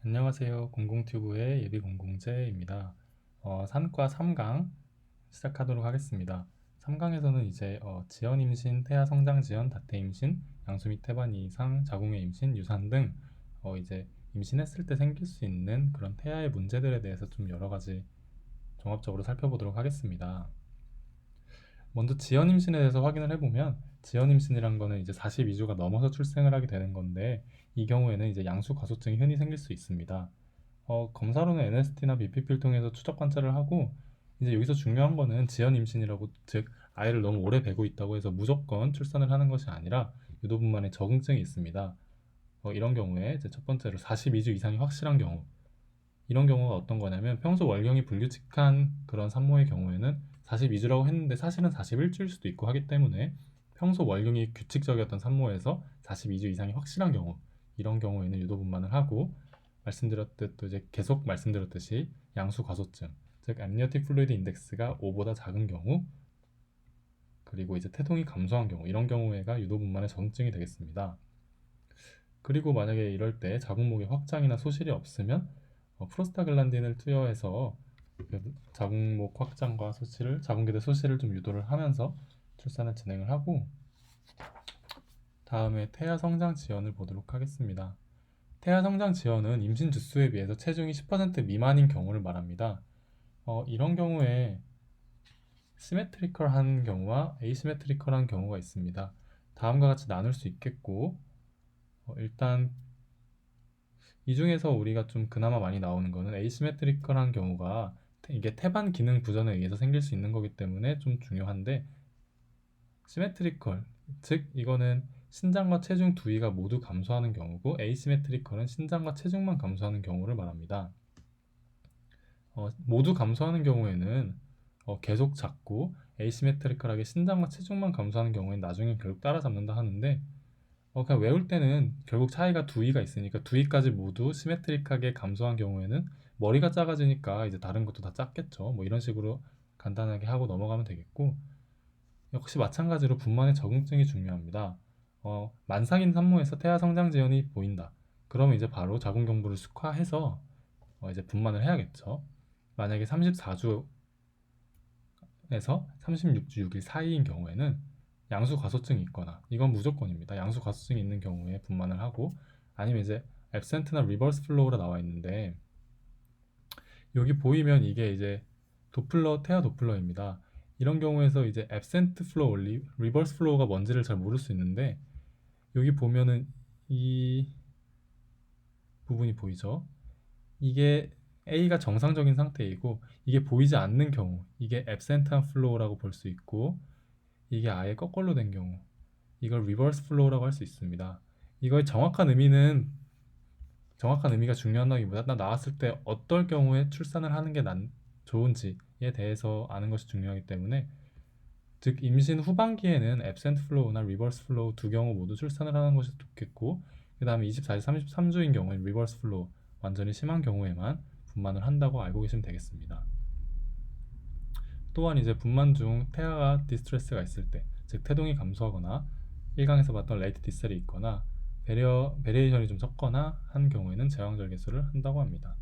안녕하세요. 공공튜브의 예비공공재입니다. 산과 3강 시작하도록 하겠습니다. 3강에서는 이제 지연 임신, 태아 성장 지연, 다태 임신, 양수 및 태반 이상, 자궁의 임신, 유산 등 이제 임신했을 때 생길 수 있는 그런 태아의 문제들에 대해서 좀 여러 가지 종합적으로 살펴보도록 하겠습니다. 먼저 지연 임신에 대해서 확인을 해보면 지연 임신이란 거는 이제 42주가 넘어서 출생을 하게 되는 건데 이 경우에는 이제 양수 과소증이 흔히 생길 수 있습니다. 검사로는 NST나 BPP를 통해서 추적 관찰을 하고 이제 여기서 중요한 거는 지연 임신이라고 즉 아이를 너무 오래 배고 있다고 해서 무조건 출산을 하는 것이 아니라 유도분만에 적응증이 있습니다. 이런 경우에 이제 첫 번째로 42주 이상이 확실한 경우 이런 경우가 어떤 거냐면 평소 월경이 불규칙한 그런 산모의 경우에는 42주라고 했는데 사실은 41주일 수도 있고 하기 때문에 평소 월경이 규칙적이었던 산모에서 42주 이상이 확실한 경우 이런 경우에는 유도분만을 하고 말씀드렸듯 또 이제 계속 말씀드렸듯이 양수 과소증 즉 amniotic fluid index가 5보다 작은 경우 그리고 이제 태동이 감소한 경우 이런 경우에가 유도분만의 적응증이 되겠습니다. 그리고 만약에 이럴 때 자궁목의 확장이나 소실이 없으면 프로스타글란딘을 투여해서 그 자궁목 확장과 소실을 자궁계대 소실을 좀 유도를 하면서 출산을 진행을 하고 다음에 태아 성장 지연을 보도록 하겠습니다. 태아 성장 지연은 임신 주수에 비해서 체중이 10% 미만인 경우를 말합니다. 이런 경우에 시메트리컬한 경우와 에이시메트리컬한 경우가 있습니다. 다음과 같이 나눌 수 있겠고 일단 이 중에서 우리가 좀 그나마 많이 나오는 거는 에이시메트리컬한 경우가 이게 태반 기능 부전에 의해서 생길 수 있는 거기 때문에 좀 중요한데 시메트리컬 즉 이거는 신장과 체중 두 위가 모두 감소하는 경우고 에이시메트리컬은 신장과 체중만 감소하는 경우를 말합니다. 모두 감소하는 경우에는 계속 작고 에이시메트리컬하게 신장과 체중만 감소하는 경우에는 나중에 결국 따라잡는다 하는데 그냥 외울 때는 결국 차이가 두 위가 있으니까 두 위까지 모두 시메트릭하게 감소한 경우에는 머리가 작아지니까 이제 다른 것도 다 작겠죠. 뭐 이런 식으로 간단하게 하고 넘어가면 되겠고 역시 마찬가지로 분만의 적응증이 중요합니다. 만삭인 산모에서 태아 성장 지연이 보인다. 그러면 이제 바로 자궁 경부를 수화해서 이제 분만을 해야겠죠. 만약에 34주에서 36주 6일 사이인 경우에는 양수 과소증이 있거나 이건 무조건입니다. 양수 과소증이 있는 경우에 분만을 하고 아니면 이제 absent나 reverse flow가 나와 있는데 여기 보이면 이게 이제 도플러 태아 도플러입니다. 이런 경우에서 이제 absent flow, reverse flow가 뭔지를 잘 모를 수 있는데 여기 보면은 이 부분이 보이죠? 이게 A가 정상적인 상태이고 이게 보이지 않는 경우 이게 absent한 flow라고 볼 수 있고 이게 아예 거꾸로 된 경우 이걸 reverse flow라고 할 수 있습니다. 이거의 정확한 의미가 중요하다기보다 나 나왔을 때 어떨 경우에 출산을 하는 게 좋은지에 대해서 아는 것이 중요하기 때문에 즉 임신 후반기에는 absent flow나 reverse flow 두 경우 모두 출산을 하는 것이 좋겠고 그 다음에 24주, 33주인 경우에 reverse flow 완전히 심한 경우에만 분만을 한다고 알고 계시면 되겠습니다. 또한 이제 분만 중 태아가 디스트레스가 있을 때, 즉 태동이 감소하거나 1강에서 봤던 레이트 디셀이 있거나 베리에이션이 좀 적거나 한 경우에는 제왕절개술을 한다고 합니다.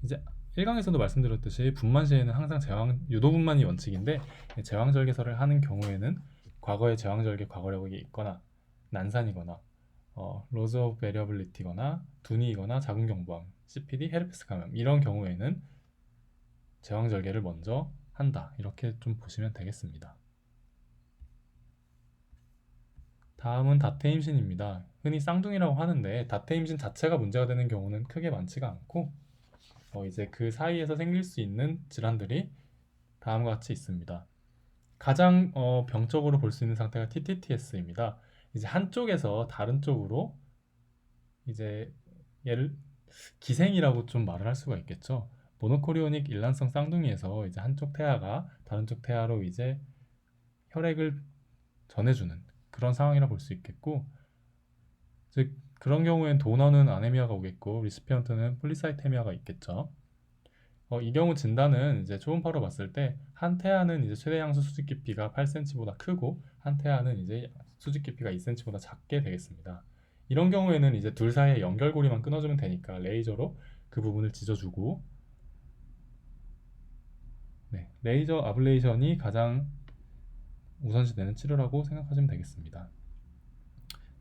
이제 1강에서도 말씀드렸듯이 분만 시에는 항상 유도분만이 원칙인데 제왕절개설을 하는 경우에는 과거에 제왕절개 과거력이 있거나 난산이거나 로즈 오브 베리어빌리티거나 둔이거나 자궁경부암, CPD, 헤르페스 감염 이런 경우에는 제왕절개를 먼저 한다 이렇게 좀 보시면 되겠습니다. 다음은 다태임신입니다. 흔히 쌍둥이라고 하는데 다태임신 자체가 문제가 되는 경우는 크게 많지가 않고 이제 그 사이에서 생길 수 있는 질환들이 다음과 같이 있습니다. 가장 병적으로 볼 수 있는 상태가 TTTS입니다. 이제 한쪽에서 다른 쪽으로 이제 얘를 기생이라고 좀 말을 할 수가 있겠죠. 모노코리오닉 일란성 쌍둥이에서 이제 한쪽 태아가 다른 쪽 태아로 이제 혈액을 전해주는 그런 상황이라 볼 수 있겠고, 즉 그런 경우엔 도너는 아네미아가 오겠고 리시피언트는 폴리사이테미아가 있겠죠. 이 경우 진단은 이제 초음파로 봤을 때 한 태아는 이제 최대 양수 수직 깊이가 8cm보다 크고 한 태아는 이제 수직 깊이가 2cm보다 작게 되겠습니다. 이런 경우에는 이제 둘 사이의 연결고리만 끊어주면 되니까 레이저로 그 부분을 찢어주고, 네, 레이저 아블레이션이 가장 우선시되는 치료라고 생각하시면 되겠습니다.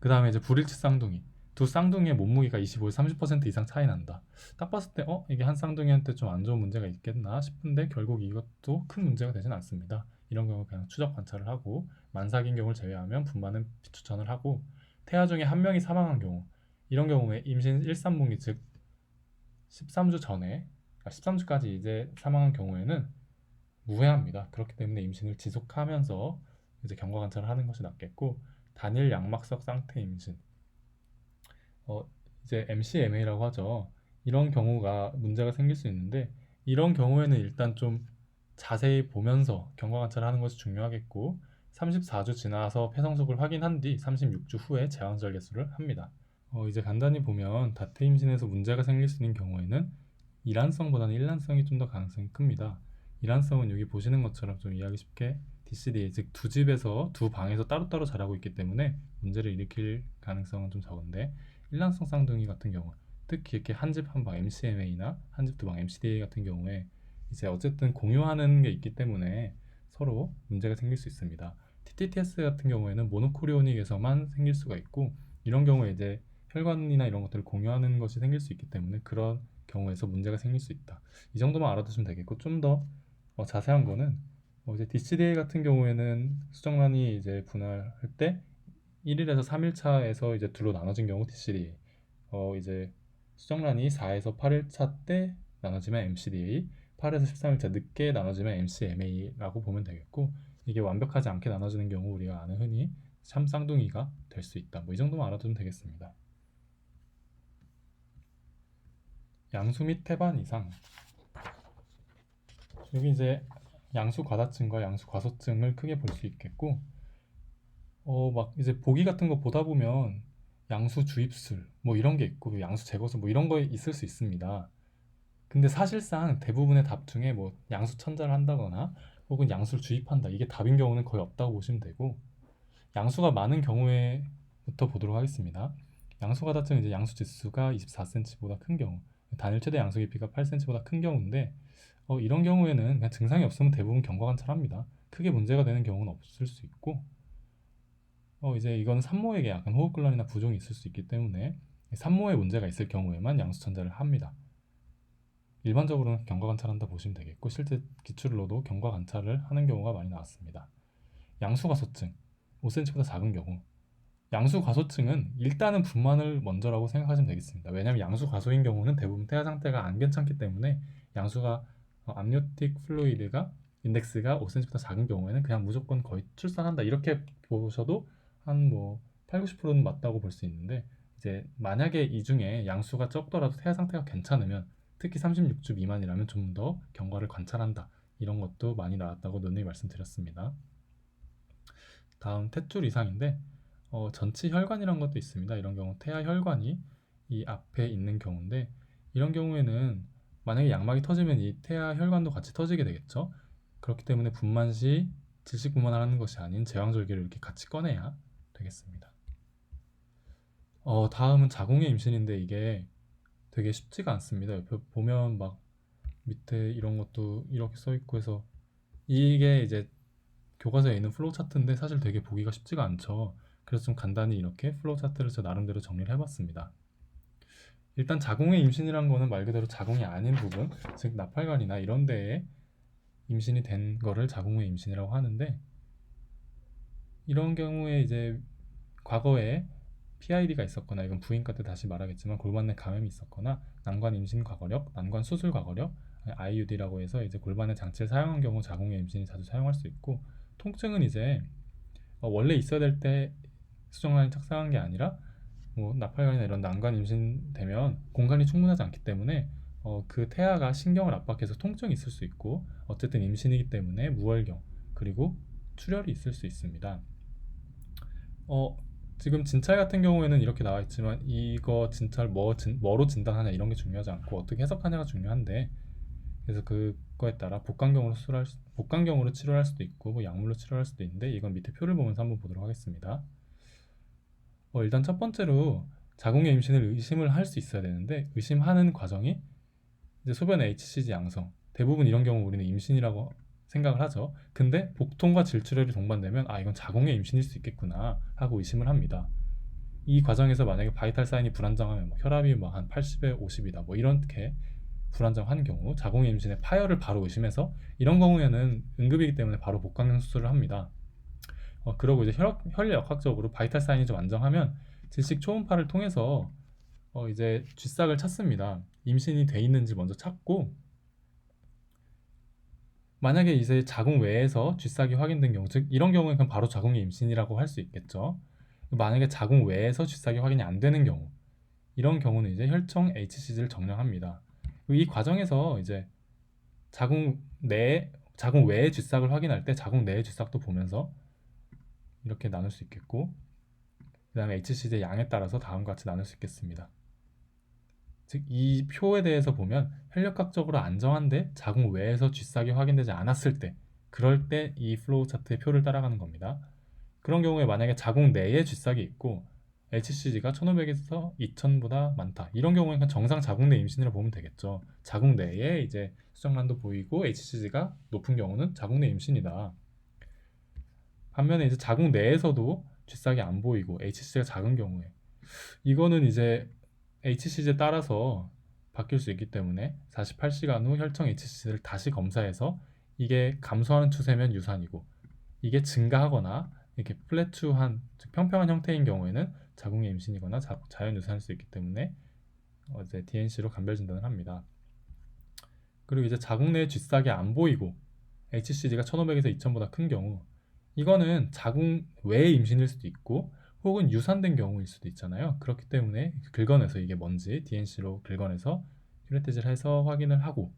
그 다음에 이제 불일치 쌍둥이. 두 쌍둥이의 몸무게가 25에서 30% 이상 차이 난다. 딱 봤을 때 이게 한 쌍둥이한테 좀 안 좋은 문제가 있겠나 싶은데 결국 이것도 큰 문제가 되진 않습니다. 이런 경우 그냥 추적 관찰을 하고 만삭인 경우를 제외하면 분만은 비추천을 하고, 태아 중에 한 명이 사망한 경우, 이런 경우에 임신 1, 3분기 즉 13주 전에 13주까지 이제 사망한 경우에는 무해합니다. 그렇기 때문에 임신을 지속하면서 이제 경과 관찰을 하는 것이 낫겠고, 단일 양막석 쌍태 임신, 어, 이제 MCMA라고 하죠. 이런 경우가 문제가 생길 수 있는데, 이런 경우에는 일단 좀 자세히 보면서 경과 관찰하는 것이 중요하겠고, 34주 지나서 폐성숙을 확인한 뒤 36주 후에 제왕절개술을 합니다. 이제 간단히 보면 다트 임신에서 문제가 생길 수 있는 경우에는 이란성보다는 일란성이 좀 더 가능성이 큽니다. 이란성은 여기 보시는 것처럼 좀 이해하기 쉽게 DCD, 즉 두 집에서 두 방에서 따로따로 자라고 있기 때문에 문제를 일으킬 가능성은 좀 적은데, 일란성 쌍둥이 같은 경우, 특히 이렇게 한 집 한 방 MCMA나 한 집 두 방 MCDA 같은 경우에 이제 어쨌든 공유하는 게 있기 때문에 서로 문제가 생길 수 있습니다. TTTS 같은 경우에는 모노코리오닉에서만 생길 수가 있고, 이런 경우에 이제 혈관이나 이런 것들을 공유하는 것이 생길 수 있기 때문에 그런 경우에서 문제가 생길 수 있다. 이 정도만 알아두시면 되겠고, 좀 더 자세한 거는 이제 DCDA 같은 경우에는 수정란이 이제 분할할 때 1일에서 3일차에서 이제 둘로 나눠진 경우 DCDA, 이제 수정란이 4에서 8일차 때 나눠지면 MCDA, 8에서 13일차 늦게 나눠지면 MCMA라고 보면 되겠고, 이게 완벽하지 않게 나눠지는 경우 우리가 아는 흔히 참쌍둥이가 될 수 있다. 뭐 이 정도만 알아두면 되겠습니다. 양수 및 태반 이상. 여기 이제 양수 과다증과 양수 과소증을 크게 볼 수 있겠고, 막 이제 보기 같은 거 보다 보면 양수 주입술 뭐 이런 게 있고 양수 제거술 뭐 이런 거 있을 수 있습니다. 근데 사실상 대부분의 답 중에 뭐 양수 천자를 한다거나 혹은 양수를 주입한다, 이게 답인 경우는 거의 없다고 보시면 되고, 양수가 많은 경우에부터 보도록 하겠습니다. 양수 과다증은 이제 양수 지수가 24cm보다 큰 경우, 단일 최대 양수 깊이가 8cm보다 큰 경우인데, 이런 경우에는 그냥 증상이 없으면 대부분 경과 관찰합니다. 크게 문제가 되는 경우는 없을 수 있고, 이제 이건 산모에게 약간 호흡곤란이나 부종이 있을 수 있기 때문에 산모에 문제가 있을 경우에만 양수 천자를 합니다. 일반적으로는 경과 관찰한다 보시면 되겠고, 실제 기출로도 경과 관찰을 하는 경우가 많이 나왔습니다. 양수 과소증 5cm보다 작은 경우, 양수 과소증은 일단은 분만을 먼저라고 생각하시면 되겠습니다. 왜냐하면 양수 과소인 경우는 대부분 태아 상태가 안 괜찮기 때문에, 양수가 암니오틱 플루이드가 인덱스가 5cm보다 작은 경우에는 그냥 무조건 거의 출산한다 이렇게 보셔도 한 뭐 8, 90%는 맞다고 볼 수 있는데, 이제 만약에 이 중에 양수가 적더라도 태아 상태가 괜찮으면, 특히 36주 미만이라면 좀 더 경과를 관찰한다, 이런 것도 많이 나왔다고 누누이 말씀드렸습니다. 다음 탯줄 이상인데, 전치 혈관이라는 것도 있습니다. 이런 경우 태아 혈관이 이 앞에 있는 경우인데, 이런 경우에는 만약에 양막이 터지면 이 태아 혈관도 같이 터지게 되겠죠. 그렇기 때문에 분만 시 질식 분만을 하는 것이 아닌 제왕절개를 이렇게 같이 꺼내야 되겠습니다. 다음은 자궁의 임신인데, 이게 되게 쉽지가 않습니다. 옆에 보면 막 밑에 이런 것도 이렇게 써 있고 해서, 이게 이제 교과서에 있는 플로우 차트인데 사실 되게 보기가 쉽지가 않죠. 그래서 좀 간단히 이렇게 플로우 차트를 저 나름대로 정리를 해봤습니다. 일단 자궁의 임신이란 거는 말 그대로 자궁이 아닌 부분, 즉 나팔관이나 이런 데에 임신이 된 거를 자궁의 임신이라고 하는데, 이런 경우에 이제 과거에 PID가 있었거나, 이건 부인과 때 다시 말하겠지만 골반 내 감염이 있었거나, 난관 임신 과거력, 난관 수술 과거력, IUD라고 해서 이제 골반의 장치를 사용한 경우 자궁의 임신이 자주 사용할 수 있고, 통증은 이제 원래 있어야 될 때 수정란이 착상한 게 아니라 뭐 나팔관이나 이런 난관 임신되면 공간이 충분하지 않기 때문에 그 태아가 신경을 압박해서 통증이 있을 수 있고, 어쨌든 임신이기 때문에 무월경 그리고 출혈이 있을 수 있습니다. 지금 진찰 같은 경우에는 이렇게 나와 있지만, 이거 진찰 뭐로 진단하냐 이런 게 중요하지 않고 어떻게 해석하냐가 중요한데, 그래서 그거에 따라 복강경으로 치료할 수도 있고 뭐 약물로 치료할 수도 있는데, 이건 밑에 표를 보면서 한번 보도록 하겠습니다. 일단 첫 번째로 자궁의 임신을 의심을 할 수 있어야 되는데 의심하는 과정이 이제 소변의 HCG 양성. 대부분 이런 경우 우리는 임신이라고 생각을 하죠. 근데 복통과 질출혈이 동반되면 아 이건 자궁의 임신일 수 있겠구나 하고 의심을 합니다. 이 과정에서 만약에 바이탈 사인이 불안정하면 뭐 혈압이 뭐 한 80에 50이다 뭐 이렇게 불안정한 경우 자궁의 임신의 파열을 바로 의심해서 이런 경우에는 응급이기 때문에 바로 복강경 수술을 합니다. 그러고 이제 혈액학적으로 바이탈 사인이 좀 안정하면 질식 초음파를 통해서 이제 쥐싹을 찾습니다. 임신이 돼 있는지 먼저 찾고 만약에 이제 자궁 외에서 쥐싹이 확인된 경우 즉 이런 경우에 그냥 바로 자궁의 임신이라고 할 수 있겠죠. 만약에 자궁 외에서 쥐싹이 확인이 안 되는 경우 이런 경우는 이제 혈청 HCG를 정량합니다. 이 과정에서 이제 자궁 외의 쥐싹을 확인할 때 자궁 내의 쥐싹도 보면서 이렇게 나눌 수 있겠고 그 다음에 HCG의 양에 따라서 다음과 같이 나눌 수 있겠습니다. 즉 이 표에 대해서 보면 혈력학적으로 안정한데 자궁 외에서 쥐싹이 확인되지 않았을 때 그럴 때 이 플로우 차트의 표를 따라가는 겁니다. 그런 경우에 만약에 자궁 내에 쥐싹이 있고 HCG가 1500에서 2000보다 많다. 이런 경우에는 정상 자궁 내 임신이라고 보면 되겠죠. 자궁 내에 이제 수정란도 보이고 HCG가 높은 경우는 자궁 내 임신이다. 반면에 이제 자궁 내에서도 쥐싹이 안 보이고 HCG가 작은 경우에 이거는 이제 HCG에 따라서 바뀔 수 있기 때문에 48시간 후 혈청 HCG를 다시 검사해서 이게 감소하는 추세면 유산이고 이게 증가하거나 이렇게 플래투한 즉 평평한 형태인 경우에는 자궁의 임신이거나 자연 유산일 수 있기 때문에 이제 DNC로 감별 진단을 합니다. 그리고 이제 자궁 내에 쥐싹이 안 보이고 HCG가 1500에서 2000보다 큰 경우 이거는 자궁 외의 임신일 수도 있고 혹은 유산된 경우일 수도 있잖아요. 그렇기 때문에 긁어내서 이게 뭔지 DNC로 긁어내서 큐레테지를 해서 확인을 하고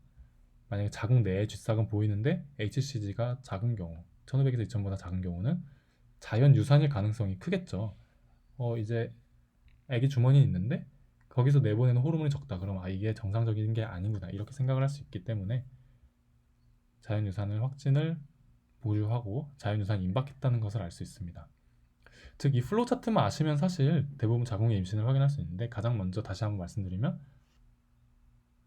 만약에 자궁 내에 쥐싹은 보이는데 HCG가 작은 경우 1500에서 2000보다 작은 경우는 자연 유산일 가능성이 크겠죠. 이제 아기 주머니 있는데 거기서 내보내는 호르몬이 적다. 그럼 아 이게 정상적인 게 아니구나 이렇게 생각을 할 수 있기 때문에 자연 유산을 확진을 보류하고 자연 유산이 임박했다는 것을 알 수 있습니다. 즉 이 플로우 차트만 아시면 사실 대부분 자궁의 임신을 확인할 수 있는데 가장 먼저 다시 한번 말씀드리면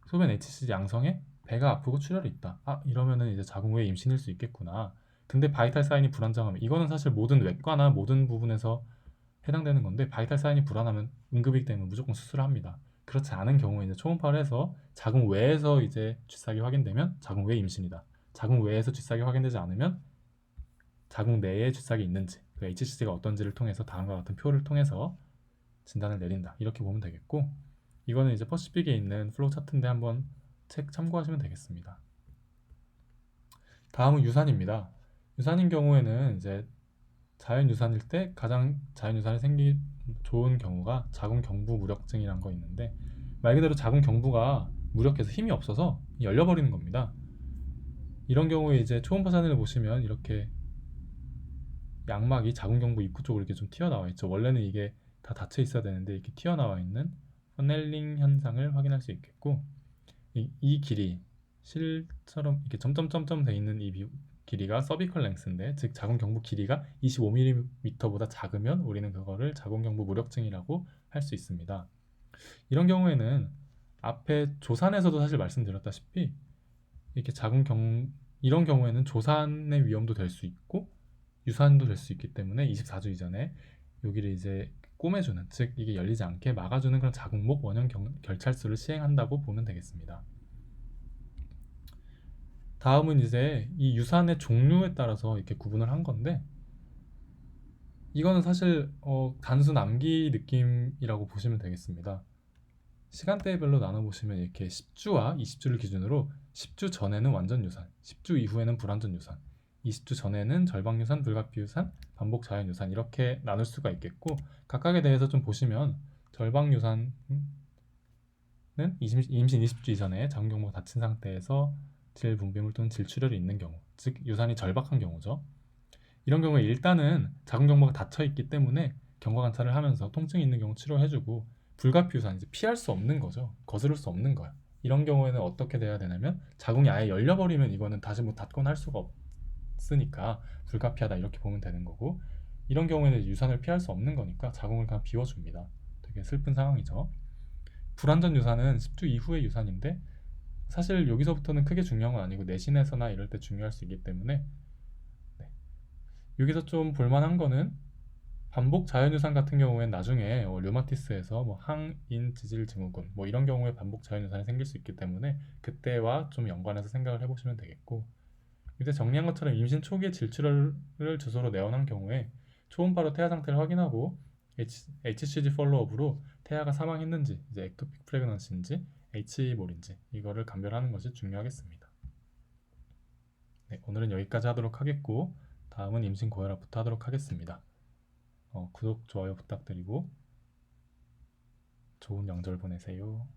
소변 HCG 양성에 배가 아프고 출혈이 있다. 아 이러면은 이제 자궁 외 임신일 수 있겠구나. 근데 바이탈 사인이 불안정하면 이거는 사실 모든 외과나 모든 부분에서 해당되는 건데 바이탈 사인이 불안하면 응급이기 때문에 무조건 수술을 합니다. 그렇지 않은 경우에 이제 초음파를 해서 자궁 외에서 이제 쥐싹이 확인되면 자궁 외 임신이다. 자궁 외에서 쥐싹이 확인되지 않으면 자궁 내에 쥐싹이 있는지 그 HCG가 어떤지를 통해서 다음과 같은 표를 통해서 진단을 내린다. 이렇게 보면 되겠고 이거는 이제 퍼시픽에 있는 플로우 차트인데 한번 책 참고하시면 되겠습니다. 다음은 유산입니다. 유산인 경우에는 이제 자연 유산일 때 가장 자연 유산이 생기 좋은 경우가 자궁 경부 무력증이라는 거 있는데 말 그대로 자궁 경부가 무력해서 힘이 없어서 열려버리는 겁니다. 이런 경우에 이제 초음파 사진을 보시면 이렇게 양막이 자궁 경부 입구 쪽으로 이렇게 좀 튀어나와 있죠. 원래는 이게 다 닫혀 있어야 되는데 이렇게 튀어나와 있는 퍼넬링 현상을 확인할 수 있겠고 이 길이 실처럼 이렇게 점점점점 돼 있는 이 길이가 서비컬 랭스인데 즉 자궁 경부 길이가 25mm보다 작으면 우리는 그거를 자궁 경부 무력증이라고 할 수 있습니다. 이런 경우에는 앞에 조산에서도 사실 말씀드렸다시피 이렇게 이런 경우에는 조산의 위험도 될 수 있고 유산도 될 수 있기 때문에 24주 이전에 여기를 이제 꼬매주는 즉 이게 열리지 않게 막아주는 그런 자궁목 원형 결찰술을 시행한다고 보면 되겠습니다. 다음은 이제 이 유산의 종류에 따라서 이렇게 구분을 한 건데 이거는 사실 단순 암기 느낌이라고 보시면 되겠습니다. 시간대별로 나눠보시면 이렇게 10주와 20주를 기준으로 10주 전에는 완전 유산, 10주 이후에는 불완전 유산, 20주 전에는 절방 유산, 불가피 유산, 반복 자연 유산 이렇게 나눌 수가 있겠고 각각에 대해서 좀 보시면 절방 유산은 임신 20주 이전에 자궁 경부가 닫힌 상태에서 질 분비물 또는 질출혈이 있는 경우, 즉 유산이 절박한 경우죠. 이런 경우에 일단은 자궁 경부가 닫혀 있기 때문에 경과 관찰을 하면서 통증이 있는 경우 치료해주고 불가피 유산 이제 피할 수 없는 거죠. 거스를 수 없는 거야. 이런 경우에는 어떻게 돼야 되냐면 자궁이 아예 열려버리면 이거는 다시 뭐 닫거나 할 수가 없으니까 불가피하다 이렇게 보면 되는 거고 이런 경우에는 유산을 피할 수 없는 거니까 자궁을 그냥 비워줍니다. 되게 슬픈 상황이죠. 불완전 유산은 10주 이후의 유산인데 사실 여기서부터는 크게 중요한 건 아니고 내신에서나 이럴 때 중요할 수 있기 때문에 네. 여기서 좀 볼만한 거는 반복 자연유산 같은 경우엔 나중에 류마티스에서 뭐 항인 지질 증후군 뭐 이런 경우에 반복 자연유산이 생길 수 있기 때문에 그때와 좀 연관해서 생각을 해보시면 되겠고, 이제 정리한 것처럼 임신 초기에 질출혈을 주소로 내원한 경우에 초음파로 태아 상태를 확인하고 HCG 팔로업으로 태아가 사망했는지, 이제 엑토픽 프레그넌시인지 H몰인지 이거를 감별하는 것이 중요하겠습니다. 네, 오늘은 여기까지 하도록 하겠고 다음은 임신 고혈압부터 하도록 하겠습니다. 구독, 좋아요 부탁드리고 좋은 명절 보내세요.